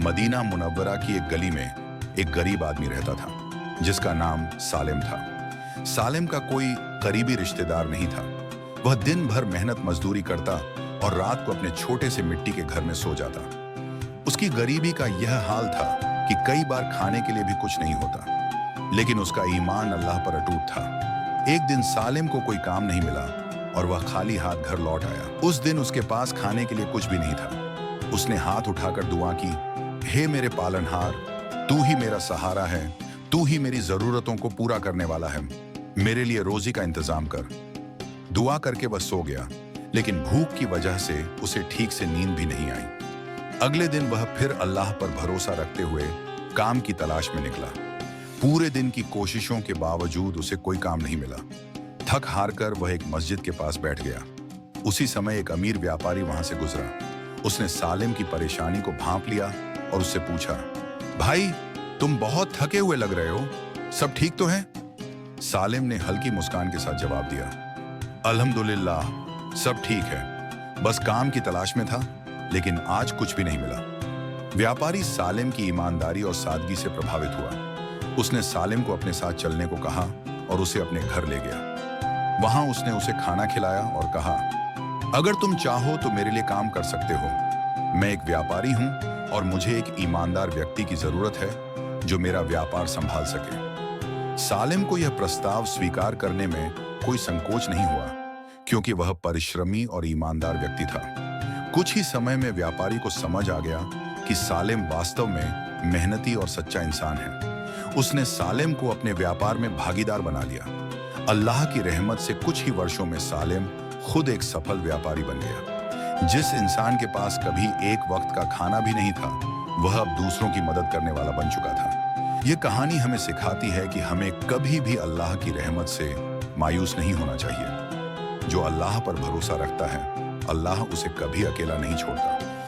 Medina Munawwara की एक गली में एक गरीब आदमी रहता था जिसका नाम सालिम था। सालिम का कोई करीबी रिश्तेदार नहीं था। वह दिन भर मेहनत मजदूरी करता और रात को अपने छोटे से मिट्टी के घर में सो जाता। उसकी गरीबी का यह हाल था कि कई बार खाने के लिए भी कुछ नहीं होता, लेकिन उसका ईमान अल्लाह पर अटूट था। एक दिन सालिम को कोई काम नहीं मिला और वह खाली हाथ घर लौट आया। उस दिन उसके पास खाने के लिए कुछ भी नहीं था। उसने हाथ उठाकर दुआ की, हे मेरे पालनहार, तू ही मेरा सहारा है, तू ही मेरी जरूरतों को पूरा करने वाला है, मेरे लिए रोजी का इंतजाम कर। दुआ करके वह सो गया, लेकिन भूख की वजह से उसे ठीक से नींद भी नहीं आई। अगले दिन वह फिर अल्लाह पर भरोसा रखते हुए काम की तलाश में निकला। पूरे दिन की कोशिशों के बावजूद उसे कोई काम नहीं मिला। थक हार कर वह एक मस्जिद के पास बैठ गया। उसी समय एक अमीर व्यापारी वहां से गुजरा। उसने सालिम की परेशानी को भांप लिया और उससे पूछा, भाई तुम बहुत थके हुए लग रहे हो, सब ठीक तो है? सालिम ने हल्की मुस्कान के साथ जवाब दिया, अल्हम्दुलिल्लाह सब ठीक है, बस काम की तलाश में था, लेकिन आज कुछ भी नहीं मिला। व्यापारी सालिम की ईमानदारी और सादगी से प्रभावित हुआ। उसने सालिम को अपने साथ चलने को कहा और उसे अपने घर ले गया। वहां उसने उसे खाना खिलाया और कहा, अगर तुम चाहो तो मेरे लिए काम कर सकते हो। मैं एक व्यापारी हूं और मुझे एक ईमानदार व्यक्ति की जरूरत है जो मेरा व्यापार संभाल सके। सालिम को यह प्रस्ताव स्वीकार करने में कोई संकोच नहीं हुआ, क्योंकि वह परिश्रमी और ईमानदार व्यक्ति था। कुछ ही समय में व्यापारी को समझ आ गया कि सालिम वास्तव में मेहनती और सच्चा इंसान है। उसने सालिम को अपने व्यापार में भागीदार बना लिया। अल्लाह की रहमत से कुछ ही वर्षों में सालिम खुद एक सफल व्यापारी बन गया। जिस इंसान के पास कभी एक वक्त का खाना भी नहीं था, वह अब दूसरों की मदद करने वाला बन चुका था। यह कहानी हमें सिखाती है कि हमें कभी भी अल्लाह की रहमत से मायूस नहीं होना चाहिए। जो अल्लाह पर भरोसा रखता है, अल्लाह उसे कभी अकेला नहीं छोड़ता।